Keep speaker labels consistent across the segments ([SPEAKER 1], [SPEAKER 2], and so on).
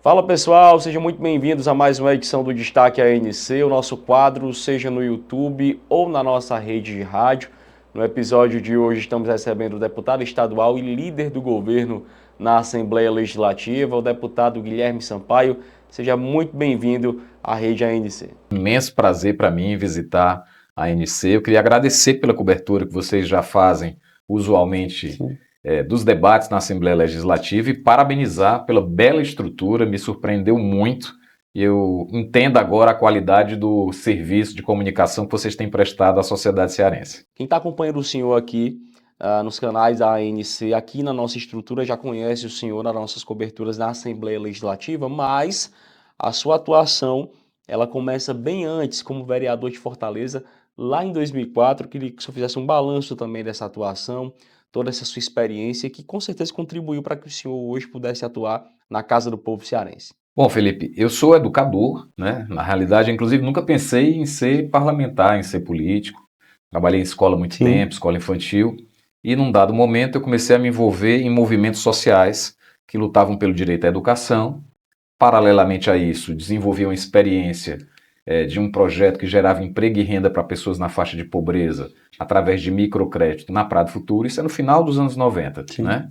[SPEAKER 1] Fala pessoal, sejam muito bem-vindos a mais uma edição do Destaque ANC, o nosso quadro, seja no YouTube ou na nossa rede de rádio. No episódio de hoje estamos recebendo o deputado estadual e líder do governo na Assembleia Legislativa, o deputado Guilherme Sampaio. Seja muito bem-vindo à rede ANC.
[SPEAKER 2] Imenso prazer para mim visitar a ANC. Eu queria agradecer pela cobertura que vocês já fazem usualmente dos debates na Assembleia Legislativa e parabenizar pela bela estrutura, me surpreendeu muito. Eu entendo agora a qualidade do serviço de comunicação que vocês têm prestado à sociedade cearense.
[SPEAKER 1] Quem está acompanhando o senhor aqui nos canais da ANC, aqui na nossa estrutura, já conhece o senhor nas nossas coberturas na Assembleia Legislativa, mas a sua atuação ela começa bem antes como vereador de Fortaleza, lá em 2004. Eu queria que o senhor fizesse um balanço também dessa atuação, toda essa sua experiência, que com certeza contribuiu para que o senhor hoje pudesse atuar na Casa do Povo Cearense.
[SPEAKER 2] Bom, Felipe, eu sou educador, né? Na realidade, inclusive, nunca pensei em ser parlamentar, em ser político. Trabalhei em escola há muito tempo, escola infantil, e num dado momento eu comecei a me envolver em movimentos sociais que lutavam pelo direito à educação. Paralelamente a isso, desenvolvi uma experiência de um projeto que gerava emprego e renda para pessoas na faixa de pobreza através de microcrédito na Prado Futuro. Isso é no final dos anos 90, né?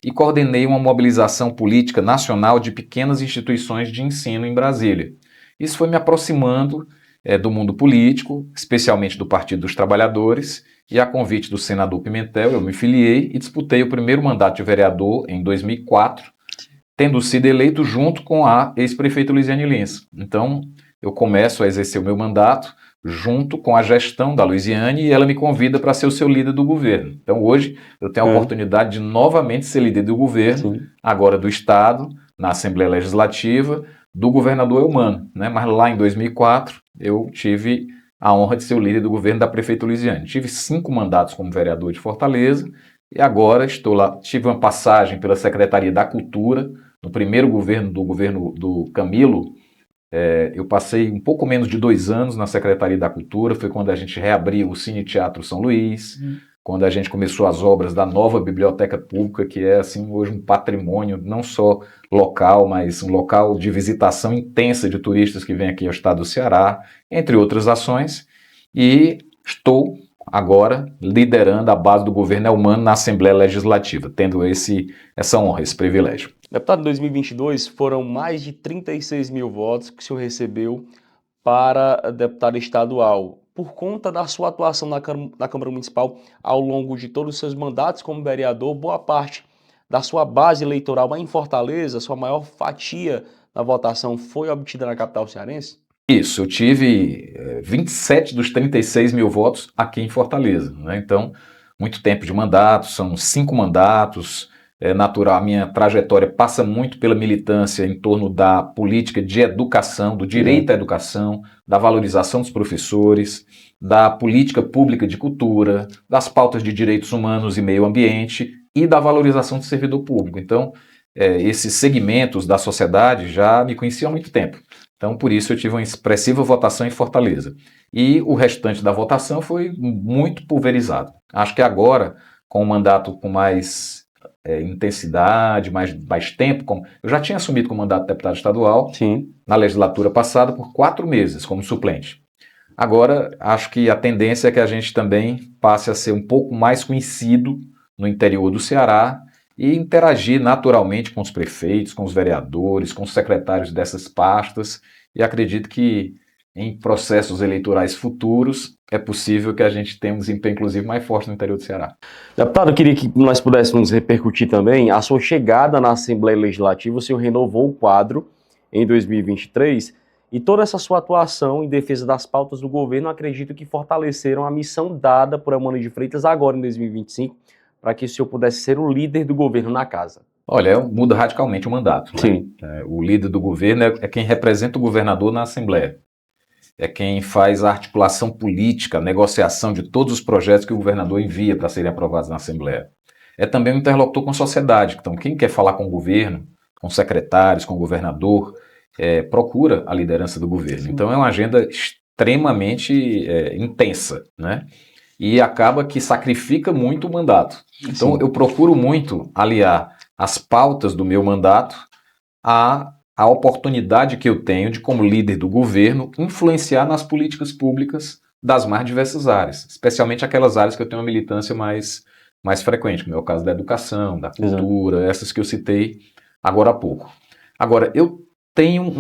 [SPEAKER 2] E coordenei uma mobilização política nacional de pequenas instituições de ensino em Brasília. Isso foi me aproximando do mundo político, especialmente do Partido dos Trabalhadores, e a convite do senador Pimentel, eu me filiei e disputei o primeiro mandato de vereador em 2004, tendo sido eleito junto com a ex-prefeita Luiziane Lins. Então, eu começo a exercer o meu mandato junto com a gestão da Luiziane e ela me convida para ser o seu líder do governo. Então, hoje, eu tenho a oportunidade de novamente ser líder do governo, agora do Estado, na Assembleia Legislativa, do governador Eumano, né? Mas lá em 2004, eu tive a honra de ser o líder do governo da prefeita Luiziane. Tive 5 mandatos como vereador de Fortaleza e agora estou lá. Tive uma passagem pela Secretaria da Cultura, no primeiro governo do Camilo. Eu passei um pouco menos de 2 anos na Secretaria da Cultura, foi quando a gente reabriu o Cine Teatro São Luís, quando a gente começou as obras da nova biblioteca pública, que é assim hoje um patrimônio não só local, mas um local de visitação intensa de turistas que vêm aqui ao estado do Ceará, entre outras ações, e estou agora liderando a base do governo Eumano na Assembleia Legislativa, tendo essa honra, esse privilégio.
[SPEAKER 1] Deputado, em 2022 foram mais de 36 mil votos que o senhor recebeu para deputado estadual. Por conta da sua atuação na Câmara Municipal ao longo de todos os seus mandatos como vereador, boa parte da sua base eleitoral em Fortaleza, sua maior fatia na votação foi obtida na capital cearense?
[SPEAKER 2] Isso, eu tive 27 dos 36 mil votos aqui em Fortaleza, né? Então, muito tempo de mandato, são 5 mandatos, é natural, a minha trajetória passa muito pela militância em torno da política de educação, do direito à educação, da valorização dos professores, da política pública de cultura, das pautas de direitos humanos e meio ambiente e da valorização do servidor público. Então, esses segmentos da sociedade já me conheciam há muito tempo. Então, por isso, eu tive uma expressiva votação em Fortaleza. E o restante da votação foi muito pulverizado. Acho que agora, com um mandato com mais intensidade, mais tempo, eu já tinha assumido como mandato de deputado estadual na legislatura passada por 4 meses como suplente. Agora, acho que a tendência é que a gente também passe a ser um pouco mais conhecido no interior do Ceará e interagir naturalmente com os prefeitos, com os vereadores, com os secretários dessas pastas, e acredito que em processos eleitorais futuros é possível que a gente tenha um desempenho, inclusive, mais forte no interior do Ceará.
[SPEAKER 1] Deputado, eu queria que nós pudéssemos repercutir também a sua chegada na Assembleia Legislativa. O senhor renovou o quadro em 2023 e toda essa sua atuação em defesa das pautas do governo, acredito que fortaleceram a missão dada por Eumano de Freitas agora em 2025, para que o senhor pudesse ser o líder do governo na casa.
[SPEAKER 2] Olha, muda radicalmente o mandato.
[SPEAKER 1] Sim.
[SPEAKER 2] Né? O líder do governo é quem representa o governador na Assembleia. É quem faz a articulação política, a negociação de todos os projetos que o governador envia para serem aprovados na Assembleia. É também um interlocutor com a sociedade. Então, quem quer falar com o governo, com secretários, com o governador, procura a liderança do governo. Então, é uma agenda extremamente intensa, né? E acaba que sacrifica muito o mandato. Então, eu procuro muito aliar as pautas do meu mandato a a oportunidade que eu tenho de, como líder do governo, influenciar nas políticas públicas das mais diversas áreas, especialmente aquelas áreas que eu tenho uma militância mais frequente, como é o caso da educação, da cultura, essas que eu citei agora há pouco. Agora, eu tenho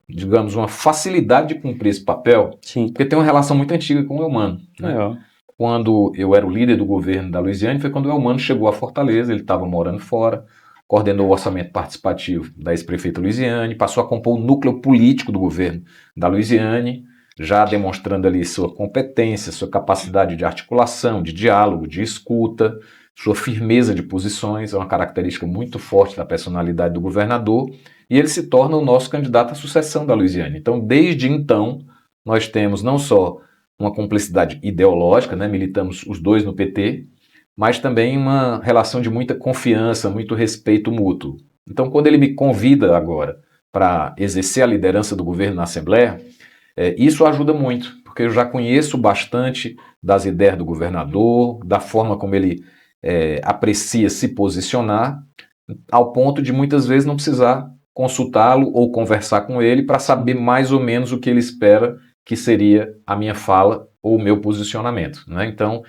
[SPEAKER 2] digamos, uma facilidade de cumprir esse papel,
[SPEAKER 1] Sim.
[SPEAKER 2] porque tem uma relação muito antiga com o Eumano, né? Quando eu era o líder do governo da Luisiane, foi quando o Eumano chegou a Fortaleza, ele estava morando fora, coordenou o orçamento participativo da ex-prefeita Luisiane, passou a compor o núcleo político do governo da Luisiane, já demonstrando ali sua competência, sua capacidade de articulação, de diálogo, de escuta, sua firmeza de posições, é uma característica muito forte da personalidade do governador, e ele se torna o nosso candidato à sucessão da Luisiane. Então, desde então, nós temos não só uma cumplicidade ideológica, né, militamos os dois no PT, mas também uma relação de muita confiança, muito respeito mútuo. Então, quando ele me convida agora para exercer a liderança do governo na Assembleia, isso ajuda muito, porque eu já conheço bastante das ideias do governador, da forma como ele aprecia se posicionar, ao ponto de muitas vezes não precisar consultá-lo ou conversar com ele para saber mais ou menos o que ele espera que seria a minha fala ou o meu posicionamento, né? Então,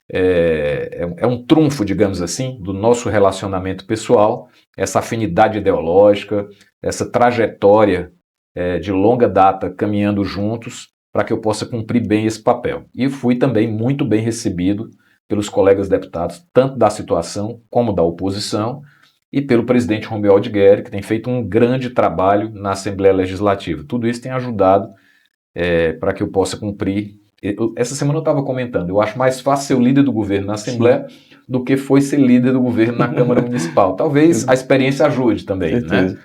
[SPEAKER 2] é um trunfo, digamos assim, do nosso relacionamento pessoal, essa afinidade ideológica, essa trajetória de longa data caminhando juntos para que eu possa cumprir bem esse papel. E fui também muito bem recebido pelos colegas deputados, tanto da situação como da oposição, e pelo presidente Romeu Aldigueri, que tem feito um grande trabalho na Assembleia Legislativa. Tudo isso tem ajudado para que eu possa cumprir. Essa semana eu estava comentando, eu acho mais fácil ser o líder do governo na Assembleia do que foi ser líder do governo na Câmara Municipal. Talvez a experiência ajude também, né?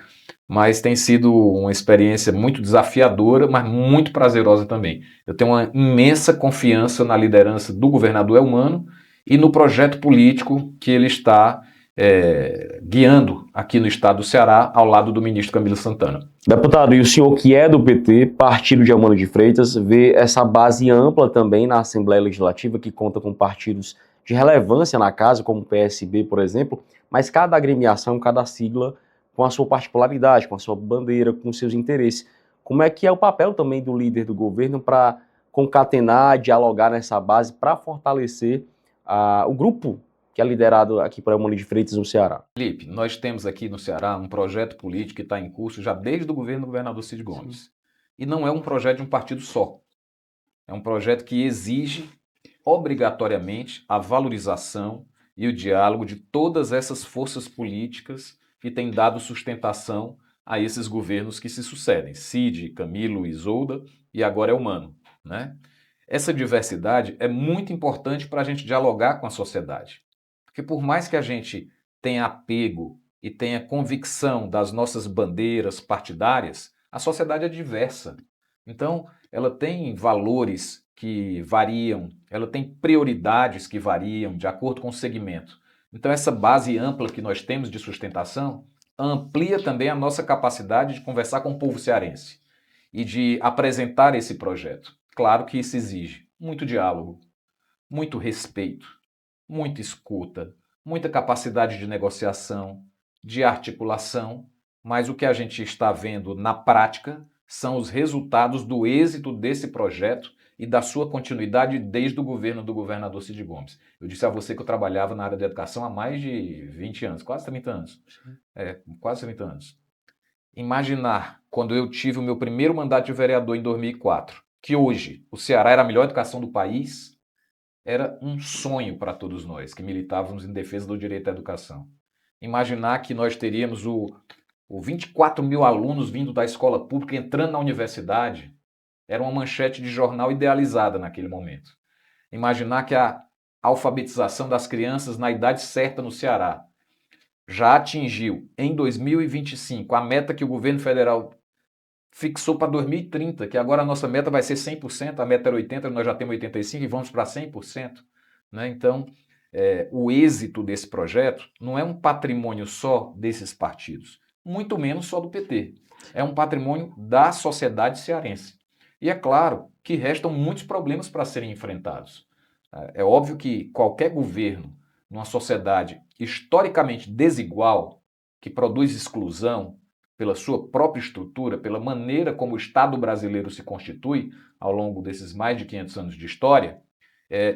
[SPEAKER 2] Mas tem sido uma experiência muito desafiadora, mas muito prazerosa também. Eu tenho uma imensa confiança na liderança do governador Eumano e no projeto político que ele está guiando aqui no estado do Ceará, ao lado do ministro Camilo Santana.
[SPEAKER 1] Deputado, e o senhor que é do PT, partido de Eumano de Freitas, vê essa base ampla também na Assembleia Legislativa, que conta com partidos de relevância na casa, como o PSB, por exemplo, mas cada agremiação, cada sigla com a sua particularidade, com a sua bandeira, com seus interesses. Como é que é o papel também do líder do governo para concatenar, dialogar nessa base, para fortalecer o grupo que é liderado aqui por Eumano de Freitas no Ceará?
[SPEAKER 2] Felipe, nós temos aqui no Ceará um projeto político que está em curso já desde o governo do governador Cid Gomes. E não é um projeto de um partido só. É um projeto que exige obrigatoriamente a valorização e o diálogo de todas essas forças políticas que têm dado sustentação a esses governos que se sucedem. Cid, Camilo, Isolda e agora Eumano, né? Essa diversidade é muito importante para a gente dialogar com a sociedade. Porque por mais que a gente tenha apego e tenha convicção das nossas bandeiras partidárias, a sociedade é diversa. Então, ela tem valores que variam, ela tem prioridades que variam de acordo com o segmento. Então, essa base ampla que nós temos de sustentação amplia também a nossa capacidade de conversar com o povo cearense e de apresentar esse projeto. Claro que isso exige muito diálogo, muito respeito, muita escuta, muita capacidade de negociação, de articulação, mas o que a gente está vendo na prática são os resultados do êxito desse projeto e da sua continuidade desde o governo do governador Cid Gomes. Eu disse a você que eu trabalhava na área da educação há mais de 20 anos, quase 30 anos. Quase 30 anos. Imaginar, quando eu tive o meu primeiro mandato de vereador em 2004, que hoje o Ceará era a melhor educação do país, era um sonho para todos nós que militávamos em defesa do direito à educação. Imaginar que nós teríamos o 24 mil alunos vindo da escola pública entrando na universidade era uma manchete de jornal idealizada naquele momento. Imaginar que a alfabetização das crianças na idade certa no Ceará já atingiu em 2025 a meta que o governo federal fixou para 2030, que agora a nossa meta vai ser 100%, a meta era 80%, nós já temos 85% e vamos para 100%. Né? Então, o êxito desse projeto não é um patrimônio só desses partidos, muito menos só do PT. É um patrimônio da sociedade cearense. E é claro que restam muitos problemas para serem enfrentados. É óbvio que qualquer governo, numa sociedade historicamente desigual, que produz exclusão, pela sua própria estrutura, pela maneira como o Estado brasileiro se constitui ao longo desses mais de 500 anos de história,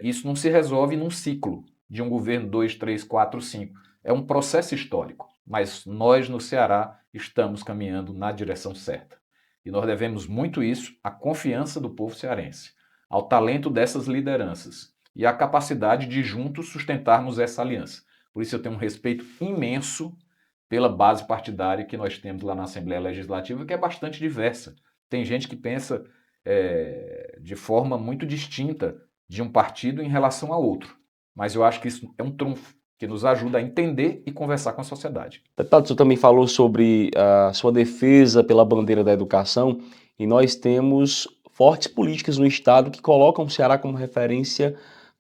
[SPEAKER 2] isso não se resolve num ciclo de um governo 2, 3, 4, 5. É um processo histórico, mas nós no Ceará estamos caminhando na direção certa. E nós devemos muito isso à confiança do povo cearense, ao talento dessas lideranças e à capacidade de juntos sustentarmos essa aliança. Por isso eu tenho um respeito imenso pela base partidária que nós temos lá na Assembleia Legislativa, que é bastante diversa. Tem gente que pensa de forma muito distinta de um partido em relação a outro. Mas eu acho que isso é um trunfo que nos ajuda a entender e conversar com a sociedade.
[SPEAKER 1] Deputado, você também falou sobre a sua defesa pela bandeira da educação, e nós temos fortes políticas no Estado que colocam o Ceará como referência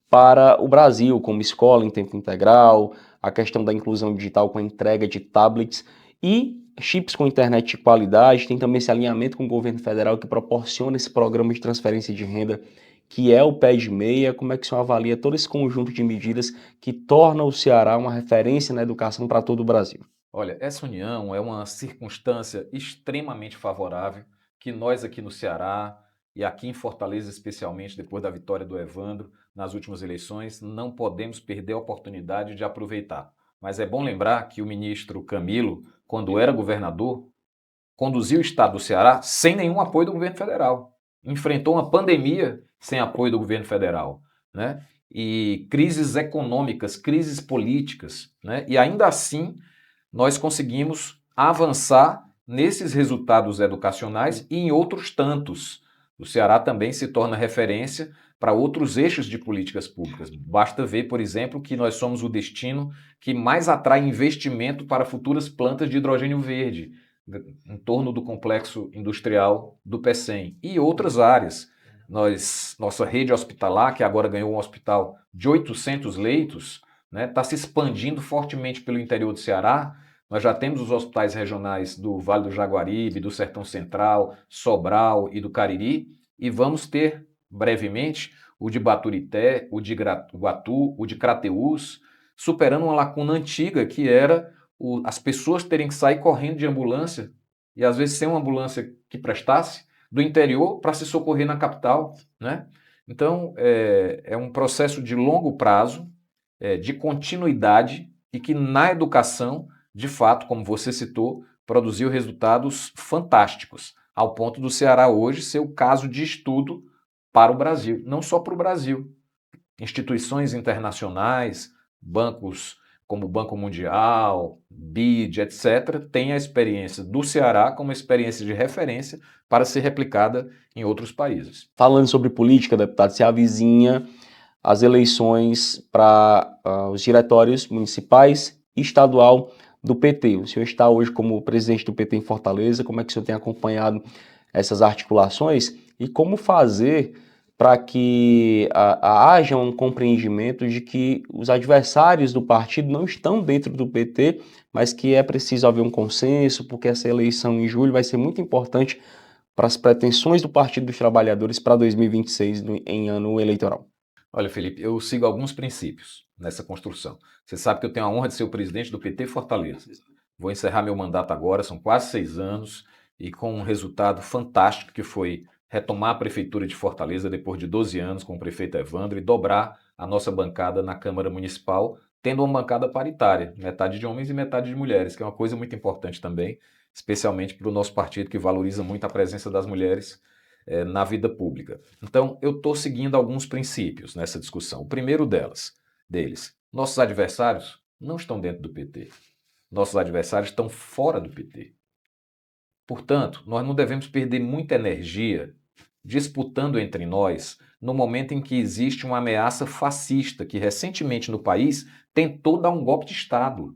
[SPEAKER 1] para o Brasil, como escola em tempo integral, a questão da inclusão digital com a entrega de tablets e chips com internet de qualidade. Tem também esse alinhamento com o governo federal que proporciona esse programa de transferência de renda, que é o PED meia. Como é que o senhor avalia todo esse conjunto de medidas que torna o Ceará uma referência na educação para todo o Brasil?
[SPEAKER 2] Olha, essa união é uma circunstância extremamente favorável que nós aqui no Ceará e aqui em Fortaleza, especialmente depois da vitória do Evandro nas últimas eleições, não podemos perder a oportunidade de aproveitar. Mas é bom lembrar que o ministro Camilo, quando era governador, conduziu o estado do Ceará sem nenhum apoio do governo federal. Enfrentou uma pandemia sem apoio do governo federal, né? E crises econômicas, crises políticas, né? E ainda assim nós conseguimos avançar nesses resultados educacionais e em outros tantos. O Ceará também se torna referência para outros eixos de políticas públicas. Basta ver, por exemplo, que nós somos o destino que mais atrai investimento para futuras plantas de hidrogênio verde, em torno do complexo industrial do PECEM e outras áreas. Nossa rede hospitalar, que agora ganhou um hospital de 800 leitos, né, está se expandindo fortemente pelo interior do Ceará. Nós já temos os hospitais regionais do Vale do Jaguaribe, do Sertão Central, Sobral e do Cariri, e vamos ter brevemente o de Baturité, o de Guatu, o de Crateús, superando uma lacuna antiga que era as pessoas terem que sair correndo de ambulância, e às vezes sem uma ambulância que prestasse, do interior para se socorrer na capital, né? Então, é um processo de longo prazo, de continuidade, e que na educação, de fato, como você citou, produziu resultados fantásticos, ao ponto do Ceará hoje ser o caso de estudo para o Brasil, não só para o Brasil. Instituições internacionais, bancos como o Banco Mundial, BID, etc., têm a experiência do Ceará como experiência de referência para ser replicada em outros países.
[SPEAKER 1] Falando sobre política, deputado, se avizinha as eleições para os diretórios municipais e estadual do PT. O senhor está hoje como presidente do PT em Fortaleza. Como é que o senhor tem acompanhado essas articulações e como fazer para que haja um compreendimento de que os adversários do partido não estão dentro do PT, mas que é preciso haver um consenso, porque essa eleição em julho vai ser muito importante para as pretensões do Partido dos Trabalhadores para 2026, em ano eleitoral?
[SPEAKER 2] Olha, Felipe, eu sigo alguns princípios nessa construção. Você sabe que eu tenho a honra de ser o presidente do PT Fortaleza. Vou encerrar meu mandato agora, são quase 6 anos, e com um resultado fantástico que foi retomar a Prefeitura de Fortaleza depois de 12 anos com o prefeito Evandro e dobrar a nossa bancada na Câmara Municipal, tendo uma bancada paritária, metade de homens e metade de mulheres, que é uma coisa muito importante também, especialmente para o nosso partido que valoriza muito a presença das mulheres na vida pública. Então, eu estou seguindo alguns princípios nessa discussão. O primeiro deles, nossos adversários não estão dentro do PT. Nossos adversários estão fora do PT. Portanto, nós não devemos perder muita energia disputando entre nós no momento em que existe uma ameaça fascista que recentemente no país tentou dar um golpe de Estado.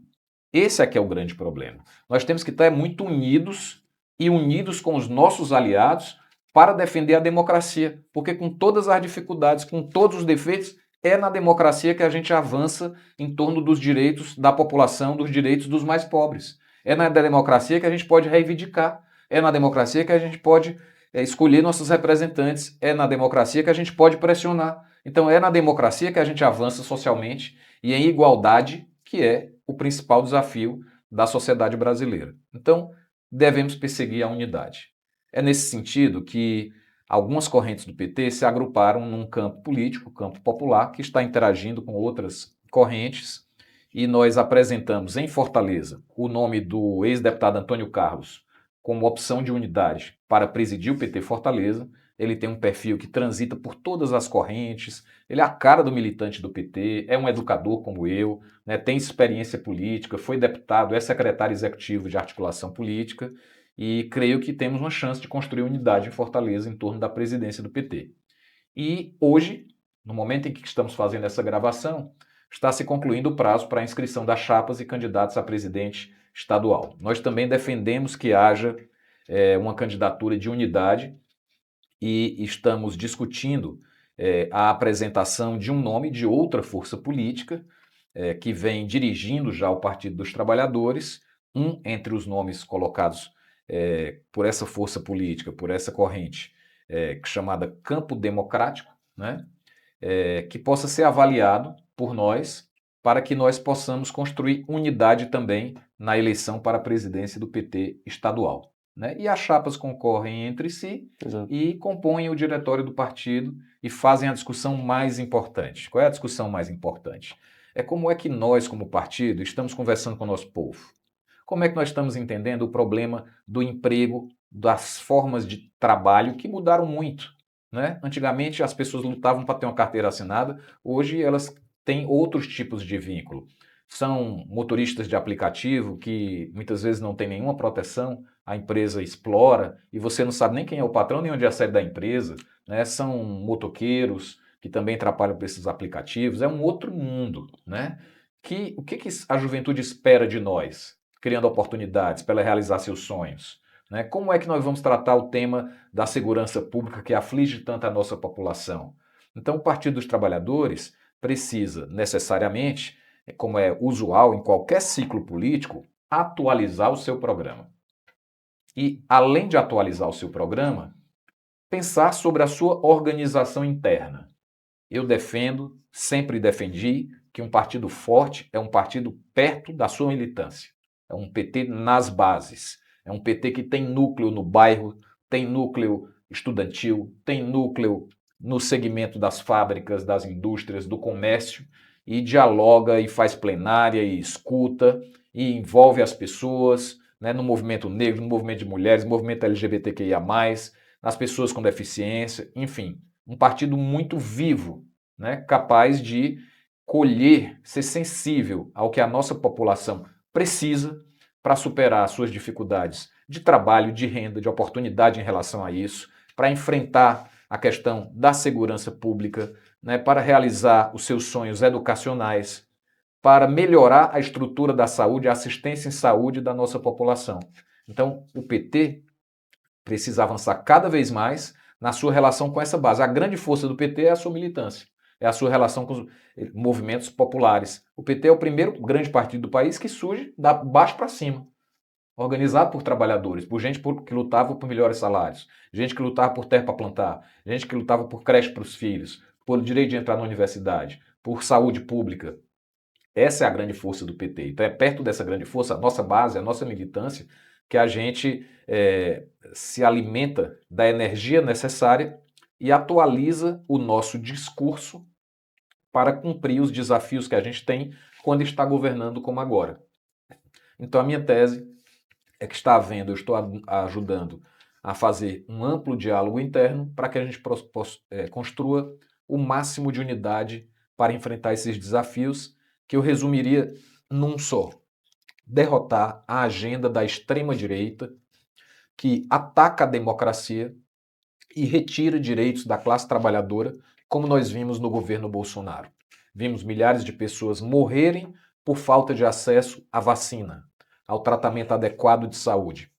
[SPEAKER 2] Esse é que é o grande problema. Nós temos que estar muito unidos e unidos com os nossos aliados para defender a democracia, porque com todas as dificuldades, com todos os defeitos, é na democracia que a gente avança em torno dos direitos da população, dos direitos dos mais pobres. É na democracia que a gente pode reivindicar, é na democracia que a gente pode escolher nossos representantes, é na democracia que a gente pode pressionar. Então é na democracia que a gente avança socialmente e em igualdade, que é o principal desafio da sociedade brasileira. Então, devemos perseguir a unidade. É nesse sentido que algumas correntes do PT se agruparam num campo político, campo popular, que está interagindo com outras correntes, e nós apresentamos em Fortaleza o nome do ex-deputado Antônio Carlos como opção de unidade para presidir o PT Fortaleza. Ele tem um perfil que transita por todas as correntes, ele é a cara do militante do PT, é um educador como eu, né, tem experiência política, foi deputado, é secretário executivo de articulação política, e creio que temos uma chance de construir unidade em Fortaleza em torno da presidência do PT. E hoje, no momento em que estamos fazendo essa gravação, está se concluindo o prazo para a inscrição das chapas e candidatos a presidente estadual. Nós também defendemos que haja uma candidatura de unidade e estamos discutindo a apresentação de um nome de outra força política que vem dirigindo já o Partido dos Trabalhadores, entre os nomes colocados por essa força política, por essa corrente, chamada Campo Democrático, né? Que possa ser avaliado por nós, para que nós possamos construir unidade também na eleição para a presidência do PT estadual. Né? E as chapas concorrem entre si. Exato. E compõem o diretório do partido e fazem a discussão mais importante. Qual é a discussão mais importante? É como é que nós, como partido, estamos conversando com o nosso povo. Como é que nós estamos entendendo o problema do emprego, das formas de trabalho que mudaram muito. Né? Antigamente as pessoas lutavam para ter uma carteira assinada, hoje elas têm outros tipos de vínculo. São motoristas de aplicativo que muitas vezes não têm nenhuma proteção, a empresa explora e você não sabe nem quem é o patrão nem onde é a sede da empresa. Né? São motoqueiros que também trabalham para esses aplicativos, é um outro mundo. Né? O que a juventude espera de nós? Criando oportunidades para ela realizar seus sonhos. Né? Como é que nós vamos tratar o tema da segurança pública que aflige tanto a nossa população? Então, o Partido dos Trabalhadores precisa necessariamente, como é usual em qualquer ciclo político, atualizar o seu programa. E, além de atualizar o seu programa, pensar sobre a sua organização interna. Eu defendo, sempre defendi, que um partido forte é um partido perto da sua militância. É um PT nas bases. É um PT que tem núcleo no bairro, tem núcleo estudantil, tem núcleo no segmento das fábricas, das indústrias, do comércio, e dialoga e faz plenária e escuta e envolve as pessoas, né, no movimento negro, no movimento de mulheres, no movimento LGBTQIA+, nas pessoas com deficiência, enfim, um partido muito vivo, né, capaz de colher, ser sensível ao que a nossa população precisa para superar as suas dificuldades de trabalho, de renda, de oportunidade em relação a isso, para enfrentar a questão da segurança pública, né, para realizar os seus sonhos educacionais, para melhorar a estrutura da saúde, a assistência em saúde da nossa população. Então, o PT precisa avançar cada vez mais na sua relação com essa base. A grande força do PT é a sua militância, é a sua relação com os movimentos populares. O PT é o primeiro grande partido do país que surge da baixo para cima, organizado por trabalhadores, por gente que lutava por melhores salários, gente que lutava por terra para plantar, gente que lutava por creche para os filhos, por direito de entrar na universidade, por saúde pública. Essa é a grande força do PT. Então é perto dessa grande força, a nossa base, a nossa militância, que a gente se alimenta da energia necessária e atualiza o nosso discurso para cumprir os desafios que a gente tem quando está governando como agora. Então a minha tese é que eu estou ajudando a fazer um amplo diálogo interno para que a gente construa o máximo de unidade para enfrentar esses desafios, que eu resumiria num só: derrotar a agenda da extrema-direita que ataca a democracia e retira direitos da classe trabalhadora, como nós vimos no governo Bolsonaro. Vimos milhares de pessoas morrerem por falta de acesso à vacina, ao tratamento adequado de saúde.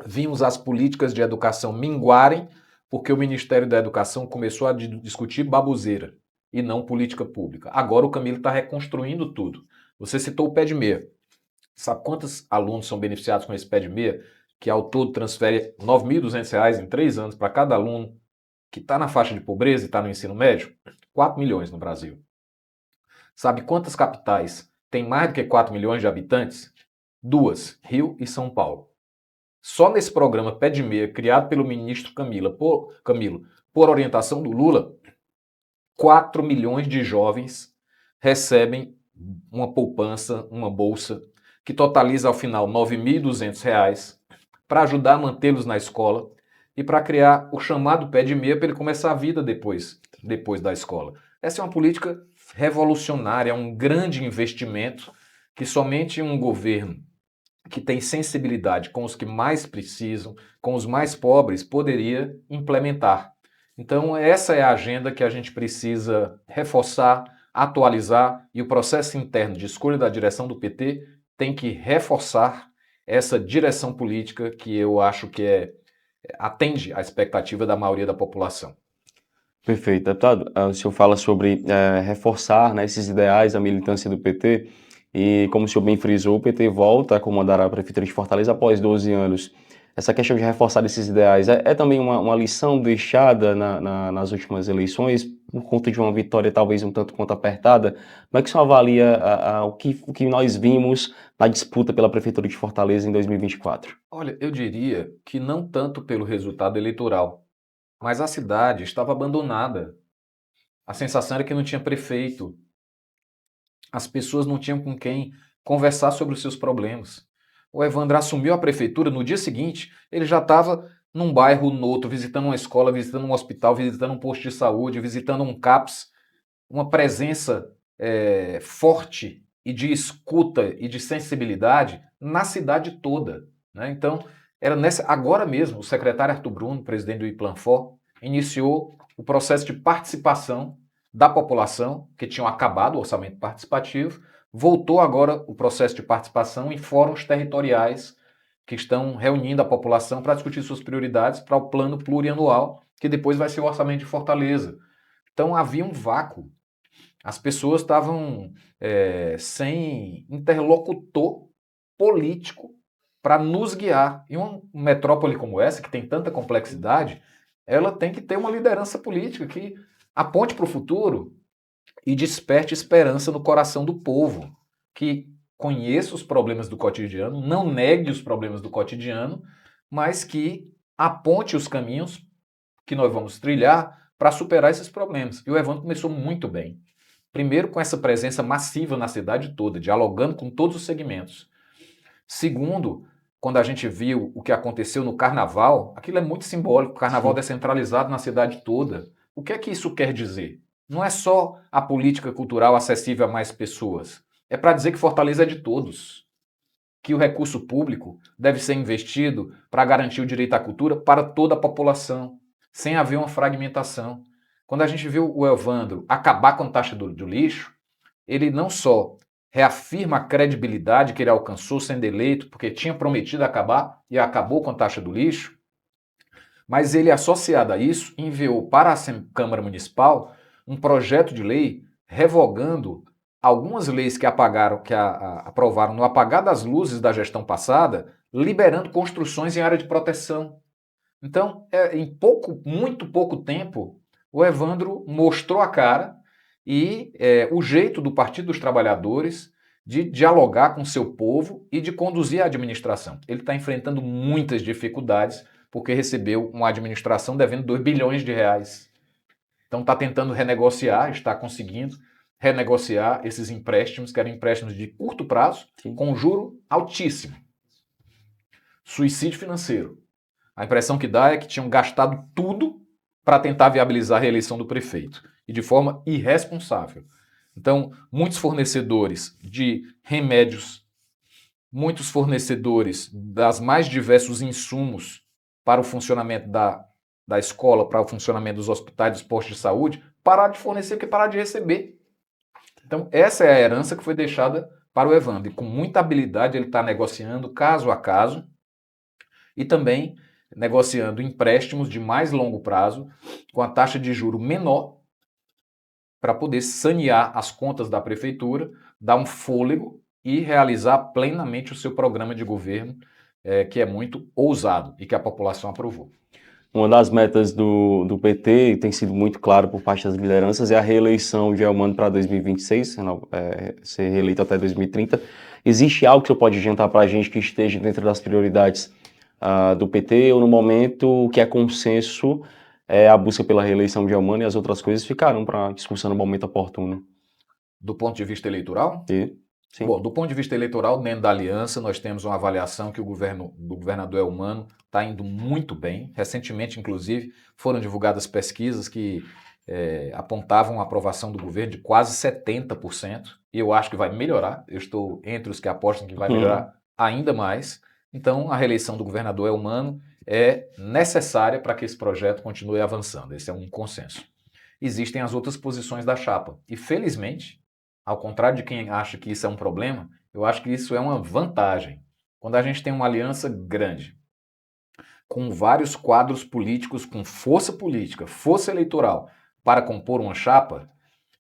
[SPEAKER 2] Vimos as políticas de educação minguarem porque o Ministério da Educação começou a discutir baboseira e não política pública. Agora o Camilo está reconstruindo tudo. Você citou o pé de meia. Sabe quantos alunos são beneficiados com esse pé de meia, que ao todo transfere R$ 9.200 em 3 anos para cada aluno que está na faixa de pobreza e está no ensino médio? 4 milhões no Brasil. Sabe quantas capitais têm mais do que 4 milhões de habitantes? 2, Rio e São Paulo. Só nesse programa Pé de Meia, criado pelo ministro Camilo, por orientação do Lula, 4 milhões de jovens recebem uma poupança, uma bolsa, que totaliza ao final R$ 9.200, para ajudar a mantê-los na escola e para criar o chamado pé de meia para ele começar a vida depois da escola. Essa é uma política revolucionária, é um grande investimento que somente um governo que tem sensibilidade com os que mais precisam, com os mais pobres, poderia implementar. Então, essa é a agenda que a gente precisa reforçar, atualizar, e o processo interno de escolha da direção do PT tem que reforçar essa direção política que eu acho que atende à expectativa da maioria da população.
[SPEAKER 1] Perfeito. Deputado, o senhor fala sobre reforçar, né, esses ideais da militância do PT, e como o senhor bem frisou, o PT volta a comandar a Prefeitura de Fortaleza após 12 anos. Essa questão de reforçar esses ideais é também uma lição deixada nas últimas eleições, por conta de uma vitória talvez um tanto quanto apertada? Como é que o senhor avalia o que nós vimos na disputa pela Prefeitura de Fortaleza em 2024?
[SPEAKER 2] Olha, eu diria que não tanto pelo resultado eleitoral, mas a cidade estava abandonada. A sensação era que não tinha prefeito. As pessoas não tinham com quem conversar sobre os seus problemas. O Evandro assumiu a prefeitura, no dia seguinte, ele já estava num bairro, no outro, visitando uma escola, visitando um hospital, visitando um posto de saúde, visitando um CAPS, uma presença forte e de escuta e de sensibilidade na cidade toda, né? Então, agora mesmo, o secretário Arthur Bruno, presidente do Iplanfor, iniciou o processo de participação da população, que tinham acabado o orçamento participativo, voltou agora o processo de participação em fóruns territoriais que estão reunindo a população para discutir suas prioridades para o plano plurianual, que depois vai ser o orçamento de Fortaleza. Então havia um vácuo. As pessoas estavam sem interlocutor político para nos guiar. E uma metrópole como essa, que tem tanta complexidade, ela tem que ter uma liderança política que aponte para o futuro e desperte esperança no coração do povo, que conheça os problemas do cotidiano, não negue os problemas do cotidiano, mas que aponte os caminhos que nós vamos trilhar para superar esses problemas. E o Evandro começou muito bem. Primeiro, com essa presença massiva na cidade toda, dialogando com todos os segmentos. Segundo, quando a gente viu o que aconteceu no Carnaval, aquilo é muito simbólico, o Carnaval descentralizado na cidade toda. O que é que isso quer dizer? Não é só a política cultural acessível a mais pessoas. É para dizer que Fortaleza é de todos. Que o recurso público deve ser investido para garantir o direito à cultura para toda a população, sem haver uma fragmentação. Quando a gente viu o Evandro acabar com a taxa do lixo, ele não só reafirma a credibilidade que ele alcançou sendo eleito, porque tinha prometido acabar e acabou com a taxa do lixo, mas ele, associado a isso, enviou para a Câmara Municipal um projeto de lei revogando algumas leis que aprovaram no apagar das luzes da gestão passada, liberando construções em área de proteção. Então, em muito pouco tempo, o Evandro mostrou a cara e o jeito do Partido dos Trabalhadores de dialogar com seu povo e de conduzir a administração. Ele está enfrentando muitas dificuldades porque recebeu uma administração devendo 2 bilhões de reais. Então está tentando renegociar, está conseguindo renegociar esses empréstimos, que eram empréstimos de curto prazo, com juro altíssimo. Suicídio financeiro. A impressão que dá é que tinham gastado tudo para tentar viabilizar a reeleição do prefeito, e de forma irresponsável. Então, muitos fornecedores de remédios, muitos fornecedores das mais diversos insumos para o funcionamento da escola, para o funcionamento dos hospitais, dos postos de saúde, pararam de fornecer porque pararam de receber. Então, essa é a herança que foi deixada para o Evandro. E com muita habilidade ele está negociando caso a caso e também negociando empréstimos de mais longo prazo com a taxa de juro menor para poder sanear as contas da prefeitura, dar um fôlego e realizar plenamente o seu programa de governo, que é muito ousado e que a população aprovou.
[SPEAKER 1] Uma das metas do PT, e tem sido muito claro por parte das lideranças, é a reeleição de Elmano para 2026, ser reeleito até 2030. Existe algo que você pode adiantar para a gente que esteja dentro das prioridades do PT, ou no momento o que é consenso é a busca pela reeleição de Elmano e as outras coisas ficaram para discussão no momento oportuno?
[SPEAKER 2] Do ponto de vista eleitoral?
[SPEAKER 1] E,
[SPEAKER 2] Bom,
[SPEAKER 1] sim.
[SPEAKER 2] do ponto de vista eleitoral, dentro da aliança, nós temos uma avaliação que o governo do governador Elmano está indo muito bem. Recentemente, inclusive, foram divulgadas pesquisas que apontavam a aprovação do governo de quase 70%, e eu acho que vai melhorar. Eu estou entre os que apostam que vai melhorar ainda mais. Então, a reeleição do governador Elmano é necessária para que esse projeto continue avançando. Esse é um consenso. Existem as outras posições da chapa. E, felizmente, ao contrário de quem acha que isso é um problema, eu acho que isso é uma vantagem. Quando a gente tem uma aliança grande, com vários quadros políticos, com força política, força eleitoral, para compor uma chapa,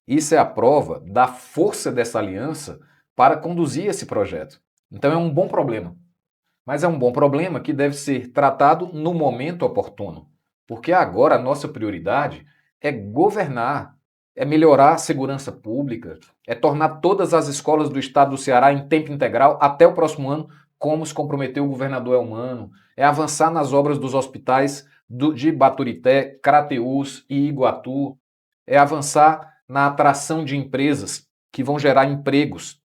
[SPEAKER 2] isso é a prova da força dessa aliança para conduzir esse projeto. Então é um bom problema. Mas é um bom problema que deve ser tratado no momento oportuno. Porque agora a nossa prioridade é governar, é melhorar a segurança pública, é tornar todas as escolas do estado do Ceará em tempo integral até o próximo ano, como se comprometeu o governador Elmano, é avançar nas obras dos hospitais de Baturité, Crateús e Iguatu, é avançar na atração de empresas que vão gerar empregos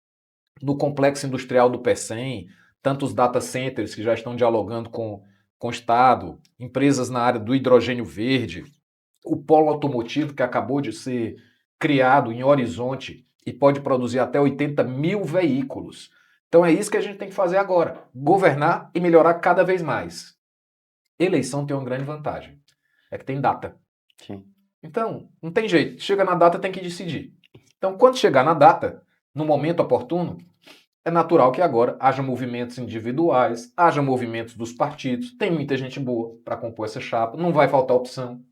[SPEAKER 2] no complexo industrial do PECEM, tantos data centers que já estão dialogando com o Estado, empresas na área do hidrogênio verde, o polo automotivo que acabou de ser criado em Horizonte e pode produzir até 80 mil veículos. Então é isso que a gente tem que fazer agora, governar e melhorar cada vez mais. Eleição tem uma grande vantagem, é que tem data.
[SPEAKER 1] Sim.
[SPEAKER 2] Então, não tem jeito, chega na data tem que decidir. Então, quando chegar na data, no momento oportuno, é natural que agora haja movimentos individuais, haja movimentos dos partidos, tem muita gente boa para compor essa chapa, não vai faltar opção.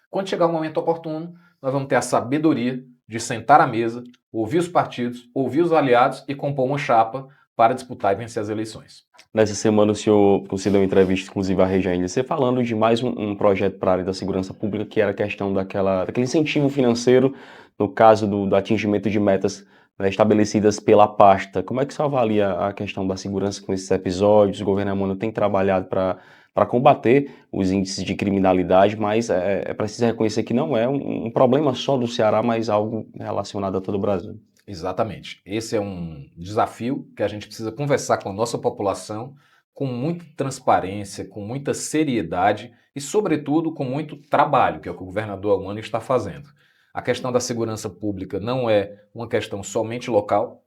[SPEAKER 2] Quando chegar o momento oportuno, nós vamos ter a sabedoria de sentar à mesa, ouvir os partidos, ouvir os aliados e compor uma chapa para disputar e vencer as eleições.
[SPEAKER 1] Nessa semana o senhor concedeu uma entrevista, inclusive à Região NC, falando de mais um projeto para a área da segurança pública, que era a questão daquele incentivo financeiro, no caso do atingimento de metas, né, estabelecidas pela pasta. Como é que você avalia a questão da segurança com esses episódios? O governo Elmano tem trabalhado para combater os índices de criminalidade, mas é preciso reconhecer que não é um problema só do Ceará, mas algo relacionado a todo o Brasil.
[SPEAKER 2] Exatamente. Esse é um desafio que a gente precisa conversar com a nossa população com muita transparência, com muita seriedade e, sobretudo, com muito trabalho, que é o que o governador Elmano está fazendo. A questão da segurança pública não é uma questão somente local.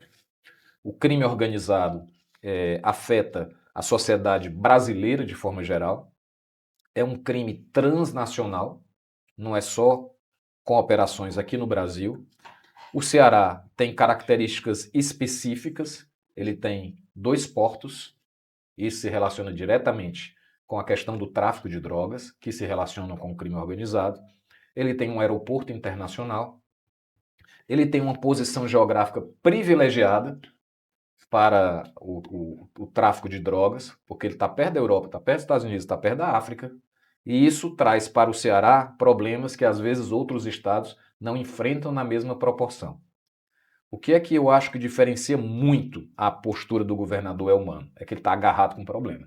[SPEAKER 2] O crime organizado afeta a sociedade brasileira de forma geral. É um crime transnacional, não é só com operações aqui no Brasil. O Ceará tem características específicas, ele tem 2 portos, isso se relaciona diretamente com a questão do tráfico de drogas, que se relacionam com o crime organizado. Ele tem um aeroporto internacional, ele tem uma posição geográfica privilegiada para o tráfico de drogas, porque ele está perto da Europa, está perto dos Estados Unidos, está perto da África, e isso traz para o Ceará problemas que às vezes outros estados não enfrentam na mesma proporção. O que é que eu acho que diferencia muito a postura do governador Elmano? É que ele está agarrado com o problema.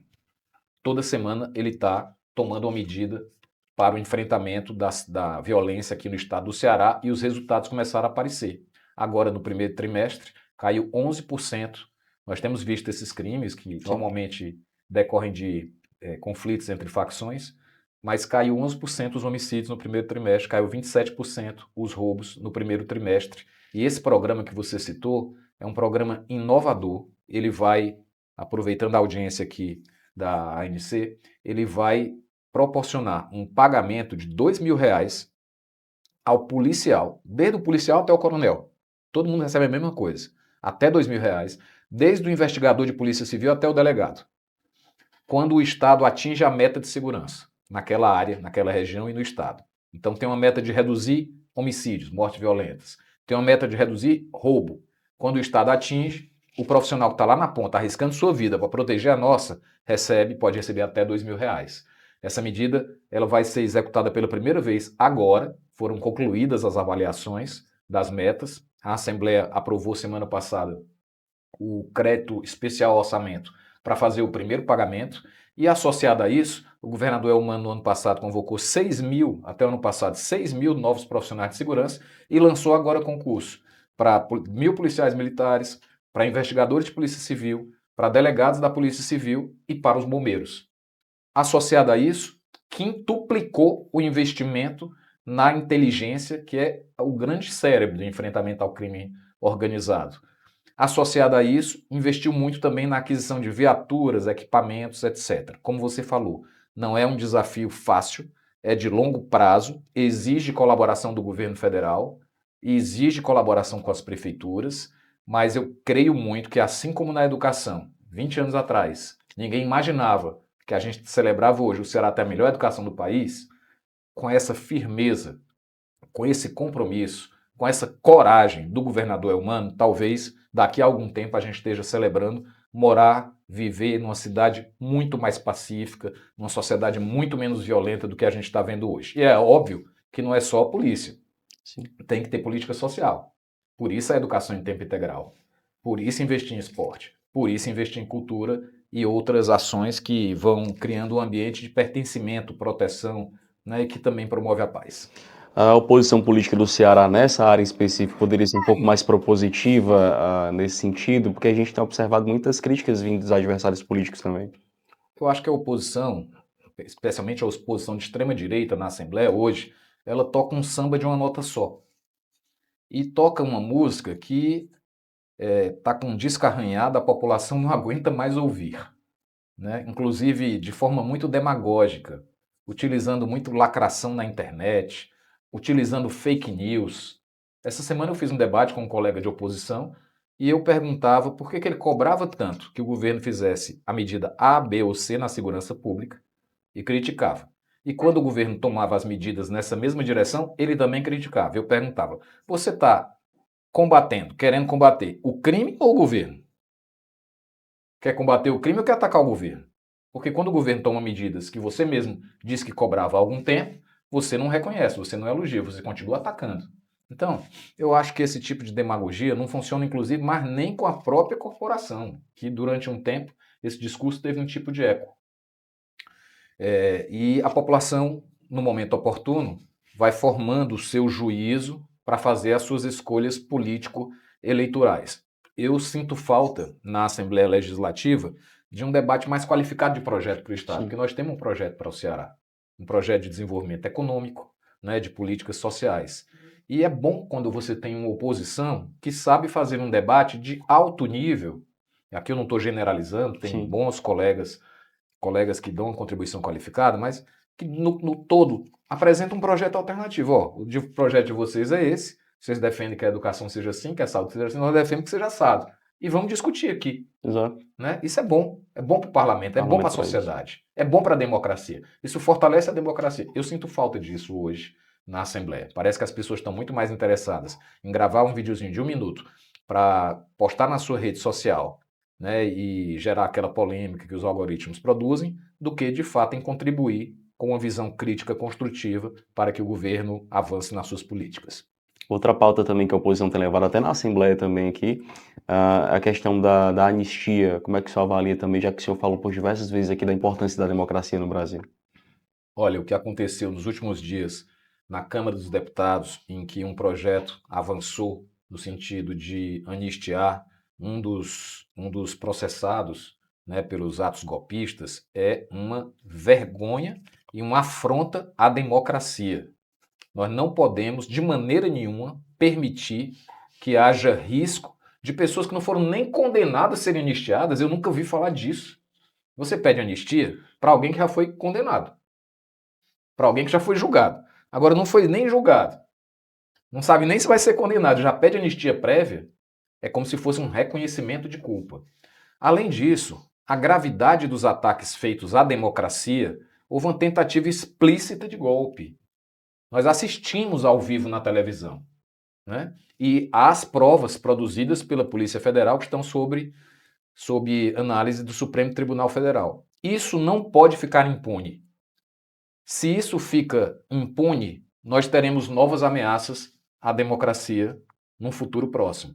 [SPEAKER 2] Toda semana ele está tomando uma medida para o enfrentamento da violência aqui no estado do Ceará e os resultados começaram a aparecer. Agora, no primeiro trimestre, caiu 11%. Nós temos visto esses crimes que normalmente decorrem de conflitos entre facções, mas caiu 11% os homicídios no primeiro trimestre, caiu 27% os roubos no primeiro trimestre. E esse programa que você citou é um programa inovador. Ele vai, aproveitando a audiência aqui da ANC, ele vai proporcionar um pagamento de R$ 2.000 ao policial, desde o policial até o coronel. Todo mundo recebe a mesma coisa, até R$ 2.000, desde o investigador de polícia civil até o delegado. Quando o Estado atinge a meta de segurança naquela área, naquela região e no Estado. Então tem uma meta de reduzir homicídios, mortes violentas. Tem uma meta de reduzir roubo. Quando o Estado atinge, o profissional que está lá na ponta, arriscando sua vida para proteger a nossa, pode receber até R$ 2.000. Essa medida ela vai ser executada pela primeira vez agora, foram concluídas as avaliações das metas. A Assembleia aprovou semana passada o crédito especial ao orçamento para fazer o primeiro pagamento, E associado a isso, o governador Elmano no ano passado convocou 6 mil, até o ano passado, 6 mil novos profissionais de segurança e lançou agora concurso para 1.000 policiais militares, para investigadores de polícia civil, para delegados da polícia civil e para os bombeiros. Associado a isso, quintuplicou o investimento na inteligência, que é o grande cérebro do enfrentamento ao crime organizado. Associado a isso, investiu muito também na aquisição de viaturas, equipamentos, etc. Como você falou, não é um desafio fácil, é de longo prazo, exige colaboração do governo federal, exige colaboração com as prefeituras, mas eu creio muito que, assim como na educação, 20 anos atrás, ninguém imaginava que a gente celebrava hoje o Ceará ter a melhor educação do país, com essa firmeza, com esse compromisso, com essa coragem do governador Elmano, talvez daqui a algum tempo a gente esteja celebrando morar, viver numa cidade muito mais pacífica, numa sociedade muito menos violenta do que a gente está vendo hoje. E é óbvio que não é só a polícia.
[SPEAKER 1] Sim.
[SPEAKER 2] Tem que ter política social. Por isso a educação em tempo integral. Por isso investir em esporte. Por isso investir em cultura e outras ações que vão criando um ambiente de pertencimento, proteção, né, e que também promove a paz.
[SPEAKER 1] A oposição política do Ceará nessa área em específico poderia ser um pouco mais propositiva, nesse sentido, porque a gente tem observado muitas críticas vindas dos adversários políticos também.
[SPEAKER 2] Eu acho que a oposição, especialmente a oposição de extrema-direita na Assembleia hoje, ela toca um samba de uma nota só. E toca uma música que está com um disco arranhado, a população não aguenta mais ouvir, né? Inclusive de forma muito demagógica, utilizando muito lacração na internet, utilizando fake news. Essa semana eu fiz um debate com um colega de oposição e eu perguntava por que ele cobrava tanto que o governo fizesse a medida A, B ou C na segurança pública e criticava. E quando o governo tomava as medidas nessa mesma direção, ele também criticava. Eu perguntava, você está combatendo, querendo combater o crime ou o governo? Quer combater o crime ou quer atacar o governo? Porque quando o governo toma medidas que você mesmo disse que cobrava há algum tempo, você não reconhece, você não elogia, você continua atacando. Então, eu acho que esse tipo de demagogia não funciona, inclusive, mais nem com a própria corporação, que durante um tempo esse discurso teve um tipo de eco. E a população, no momento oportuno, vai formando o seu juízo para fazer as suas escolhas político-eleitorais. Eu sinto falta, na Assembleia Legislativa, de um debate mais qualificado de projeto para o Estado,
[SPEAKER 1] Sim.
[SPEAKER 2] porque nós temos um projeto para o Ceará, um projeto de desenvolvimento econômico, né, de políticas sociais. E é bom quando você tem uma oposição que sabe fazer um debate de alto nível. Aqui eu não estou generalizando, tem
[SPEAKER 1] Sim.
[SPEAKER 2] bons colegas que dão uma contribuição qualificada, mas que no todo apresentam um projeto alternativo. Ó, o projeto de vocês é esse, vocês defendem que a educação seja assim, que a saúde seja assim, nós defendemos que seja assado. E vamos discutir aqui.
[SPEAKER 1] Exato.
[SPEAKER 2] Né? Isso é bom para o parlamento, é bom para a
[SPEAKER 1] Parlamento para isso.
[SPEAKER 2] sociedade, é bom para a democracia. Isso fortalece a democracia. Eu sinto falta disso hoje na Assembleia. Parece que as pessoas estão muito mais interessadas em gravar um videozinho de 1 minuto para postar na sua rede social, né, e gerar aquela polêmica que os algoritmos produzem, do que de fato em contribuir com uma visão crítica construtiva para que o governo avance nas suas políticas.
[SPEAKER 1] Outra pauta também que a oposição tem levado até na Assembleia também aqui, a questão da anistia. Como é que o senhor avalia também, já que o senhor falou por diversas vezes aqui da importância da democracia no Brasil?
[SPEAKER 2] Olha, o que aconteceu nos últimos dias na Câmara dos Deputados, em que um projeto avançou no sentido de anistiar um dos processados, né, pelos atos golpistas, é uma vergonha e uma afronta à democracia. Nós não podemos, de maneira nenhuma, permitir que haja risco de pessoas que não foram nem condenadas a serem anistiadas. Eu nunca ouvi falar disso. Você pede anistia para alguém que já foi condenado, para alguém que já foi julgado. Agora não foi nem julgado, não sabe nem se vai ser condenado, já pede anistia prévia, é como se fosse um reconhecimento de culpa. Além disso, a gravidade dos ataques feitos à democracia, houve uma tentativa explícita de golpe. Nós assistimos ao vivo na televisão, né? E há as provas produzidas pela Polícia Federal que estão sob análise do Supremo Tribunal Federal. Isso não pode ficar impune. Se isso fica impune, nós teremos novas ameaças à democracia num futuro próximo.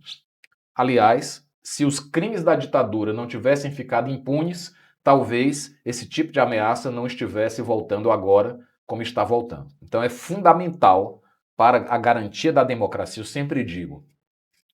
[SPEAKER 2] Aliás, se os crimes da ditadura não tivessem ficado impunes, talvez esse tipo de ameaça não estivesse voltando agora como está voltando. Então é fundamental para a garantia da democracia. Eu sempre digo,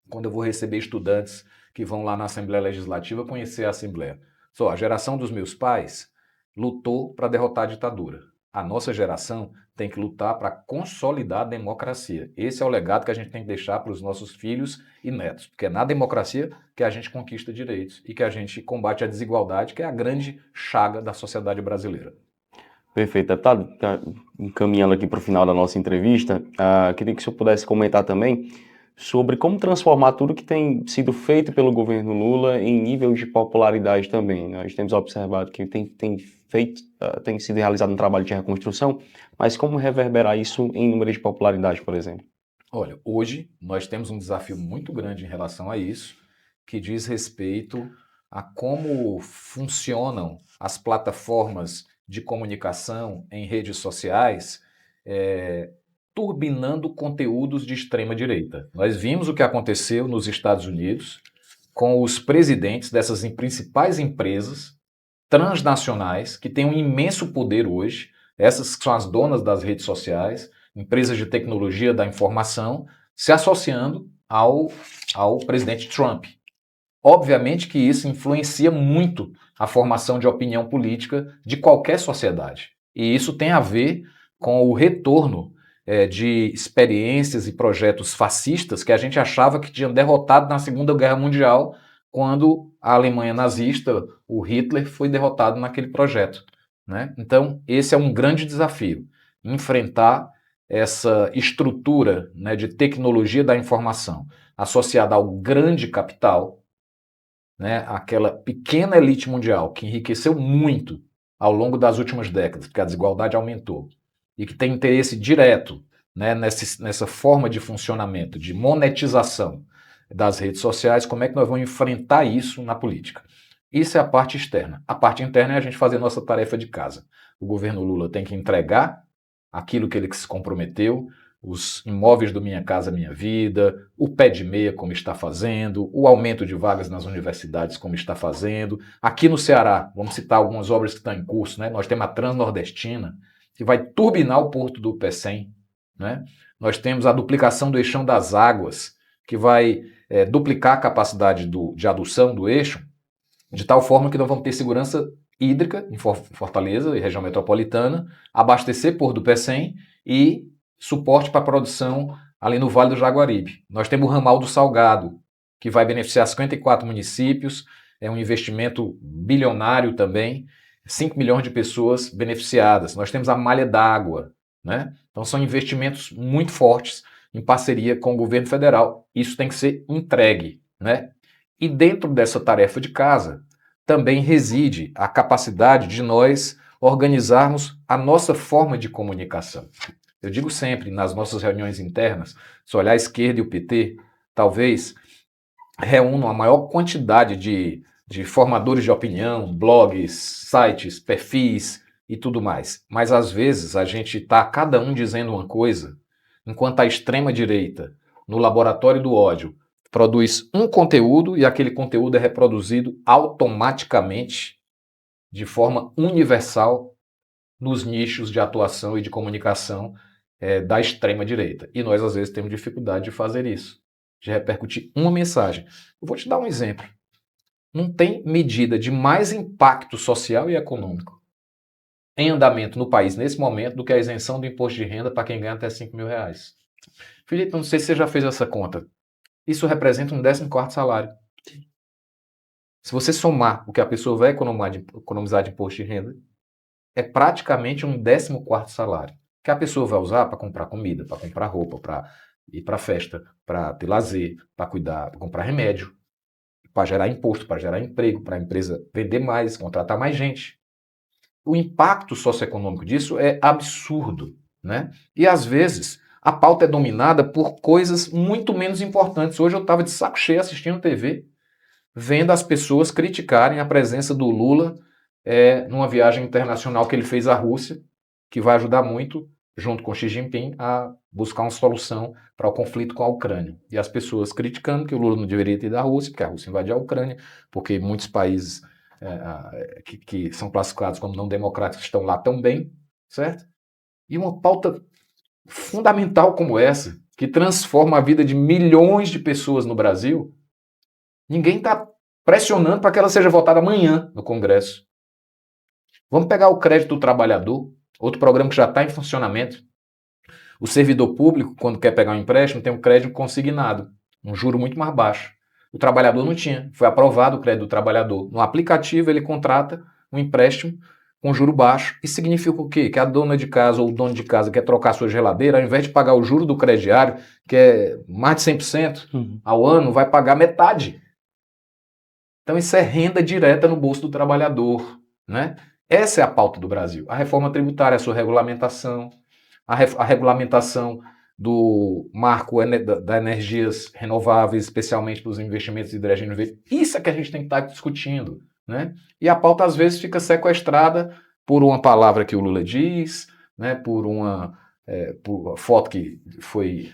[SPEAKER 2] quando eu vou receber estudantes que vão lá na Assembleia Legislativa conhecer a Assembleia. Só, a geração dos meus pais lutou para derrotar a ditadura. A nossa geração tem que lutar para consolidar a democracia. Esse é o legado que a gente tem que deixar para os nossos filhos e netos, porque é na democracia que a gente conquista direitos e que a gente combate a desigualdade, que é a grande chaga da sociedade brasileira.
[SPEAKER 1] Perfeito, deputado. Encaminhando aqui para o final da nossa entrevista, queria que o senhor pudesse comentar também sobre como transformar tudo que tem sido feito pelo governo Lula em nível de popularidade também. Nós temos observado que tem sido realizado um trabalho de reconstrução, mas como reverberar isso em número de popularidade, por exemplo?
[SPEAKER 2] Olha, hoje nós temos um desafio muito grande em relação a isso, que diz respeito a como funcionam as plataformas de comunicação em redes sociais, turbinando conteúdos de extrema-direita. Nós vimos o que aconteceu nos Estados Unidos com os presidentes dessas principais empresas transnacionais que têm um imenso poder hoje, essas que são as donas das redes sociais, empresas de tecnologia da informação, se associando ao presidente Trump. Obviamente que isso influencia muito a formação de opinião política de qualquer sociedade. E isso tem a ver com o retorno de experiências e projetos fascistas que a gente achava que tinham derrotado na Segunda Guerra Mundial, quando a Alemanha nazista, o Hitler, foi derrotado naquele projeto, né? Então, esse é um grande desafio, enfrentar essa estrutura, né, de tecnologia da informação associada ao grande capital, né, aquela pequena elite mundial que enriqueceu muito ao longo das últimas décadas, porque a desigualdade aumentou, e que tem interesse direto, né, nessa forma de funcionamento, de monetização das redes sociais. Como é que nós vamos enfrentar isso na política? Isso é a parte externa. A parte interna é a gente fazer nossa tarefa de casa. O governo Lula tem que entregar aquilo que ele se comprometeu, os imóveis do Minha Casa Minha Vida, o pé de meia como está fazendo, o aumento de vagas nas universidades como está fazendo. Aqui no Ceará, vamos citar algumas obras que estão em curso, né? Nós temos a Transnordestina, que vai turbinar o porto do Pecém, né? Nós temos a duplicação do eixão das águas, que vai duplicar a capacidade de adução do eixo, de tal forma que nós vamos ter segurança hídrica em Fortaleza e região metropolitana, abastecer Porto do Pecém e suporte para a produção ali no Vale do Jaguaribe. Nós temos o ramal do Salgado, que vai beneficiar 54 municípios, é um investimento bilionário também, 5 milhões de pessoas beneficiadas. Nós temos a malha d'água, né? Então são investimentos muito fortes em parceria com o governo federal. Isso tem que ser entregue, né? E dentro dessa tarefa de casa também reside a capacidade de nós organizarmos a nossa forma de comunicação. Eu digo sempre, nas nossas reuniões internas, se olhar a esquerda e o PT, talvez reúnam a maior quantidade de formadores de opinião, blogs, sites, perfis e tudo mais. Mas às vezes a gente está cada um dizendo uma coisa, enquanto a extrema-direita, no laboratório do ódio, produz um conteúdo e aquele conteúdo é reproduzido automaticamente, de forma universal, nos nichos de atuação e de comunicação da extrema-direita. E nós, às vezes, temos dificuldade de fazer isso, de repercutir uma mensagem. Eu vou te dar um exemplo. Não tem medida de mais impacto social e econômico em andamento no país nesse momento do que a isenção do imposto de renda para quem ganha até 5 mil reais. Felipe, não sei se você já fez essa conta. Isso representa um 14º salário. Se você somar o que a pessoa vai economizar de imposto de renda, é praticamente um 14º salário, que a pessoa vai usar para comprar comida, para comprar roupa, para ir para festa, para ter lazer, para cuidar, para comprar remédio, para gerar imposto, para gerar emprego, para a empresa vender mais, contratar mais gente. O impacto socioeconômico disso é absurdo, né? E às vezes a pauta é dominada por coisas muito menos importantes. Hoje eu estava de saco cheio assistindo TV, vendo as pessoas criticarem a presença do Lula numa viagem internacional que ele fez à Rússia, que vai ajudar muito, junto com Xi Jinping, a buscar uma solução para o conflito com a Ucrânia. E as pessoas criticando que o Lula não deveria ter ido à Rússia, porque a Rússia invadiu a Ucrânia, porque muitos países que são classificados como não democráticos estão lá também, certo? E uma pauta fundamental como essa, que transforma a vida de milhões de pessoas no Brasil, ninguém está pressionando para que ela seja votada amanhã no Congresso. Vamos pegar o crédito do trabalhador, outro programa que já está em funcionamento. O servidor público, quando quer pegar um empréstimo, tem um crédito consignado, um juro muito mais baixo. O trabalhador não tinha, foi aprovado o crédito do trabalhador. No aplicativo ele contrata um empréstimo com juro baixo. Isso significa o quê? Que a dona de casa ou o dono de casa quer trocar sua geladeira, ao invés de pagar o juro do crediário, que é mais de 100% ao ano, vai pagar metade. Então isso é renda direta no bolso do trabalhador, né? Essa é a pauta do Brasil. A reforma tributária, a sua regulamentação, a regulamentação do marco da energias renováveis, especialmente para os investimentos de hidrogênio verde. Isso é que a gente tem que estar discutindo, né? E a pauta às vezes fica sequestrada por uma palavra que o Lula diz, né? Por uma foto que foi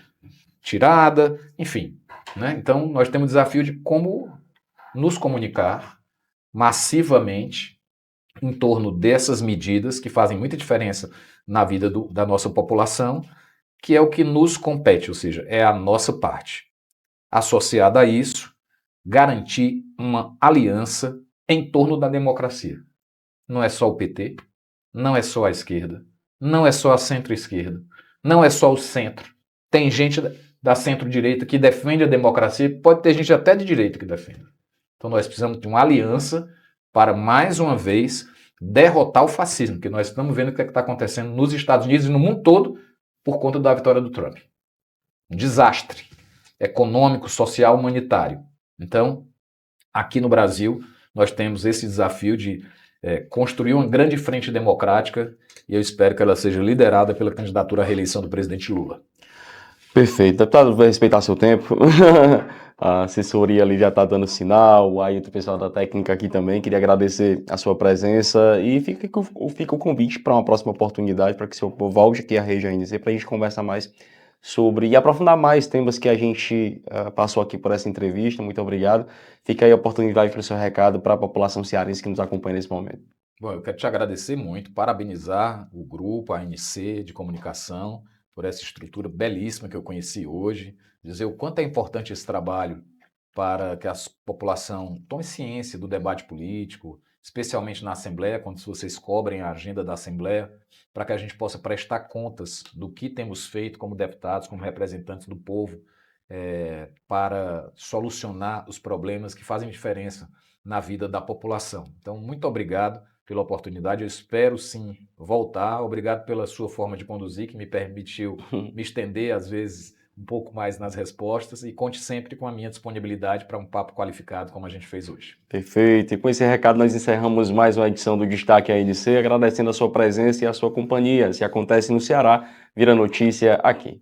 [SPEAKER 2] tirada, enfim, né? Então nós temos o desafio de como nos comunicar massivamente em torno dessas medidas que fazem muita diferença na vida da nossa população, que é o que nos compete, ou seja, é a nossa parte. Associada a isso, garantir uma aliança em torno da democracia. Não é só o PT, não é só a esquerda, não é só a centro-esquerda, não é só o centro. Tem gente da centro-direita que defende a democracia, pode ter gente até de direita que defende. Então nós precisamos de uma aliança para, mais uma vez, derrotar o fascismo, porque nós estamos vendo o que está acontecendo nos Estados Unidos e no mundo todo por conta da vitória do Trump. Um desastre econômico, social, humanitário. Então, aqui no Brasil, nós temos esse desafio de construir uma grande frente democrática e eu espero que ela seja liderada pela candidatura à reeleição do presidente Lula.
[SPEAKER 1] Perfeito. Deputado, vai respeitar seu tempo. A assessoria ali já está dando sinal, aí o pessoal da técnica aqui também. Queria agradecer a sua presença e fica o convite para uma próxima oportunidade, para que o senhor volte aqui à Rede ANC, para a gente conversar mais sobre e aprofundar mais temas que a gente passou aqui por essa entrevista. Muito obrigado. Fica aí a oportunidade para o seu recado para a população cearense que nos acompanha nesse momento.
[SPEAKER 2] Bom, eu quero te agradecer muito, parabenizar o grupo, a ANC de comunicação, por essa estrutura belíssima que eu conheci hoje, dizer o quanto é importante esse trabalho para que a população tome ciência do debate político, especialmente na Assembleia, quando vocês cobrem a agenda da Assembleia, para que a gente possa prestar contas do que temos feito como deputados, como representantes do povo, para solucionar os problemas que fazem diferença na vida da população. Então, muito obrigado pela oportunidade, eu espero sim voltar, obrigado pela sua forma de conduzir, que me permitiu me estender às vezes um pouco mais nas respostas e conte sempre com a minha disponibilidade para um papo qualificado como a gente fez hoje.
[SPEAKER 1] Perfeito, e com esse recado nós encerramos mais uma edição do Destaque ANC, agradecendo a sua presença e a sua companhia. Se acontece no Ceará, vira notícia aqui.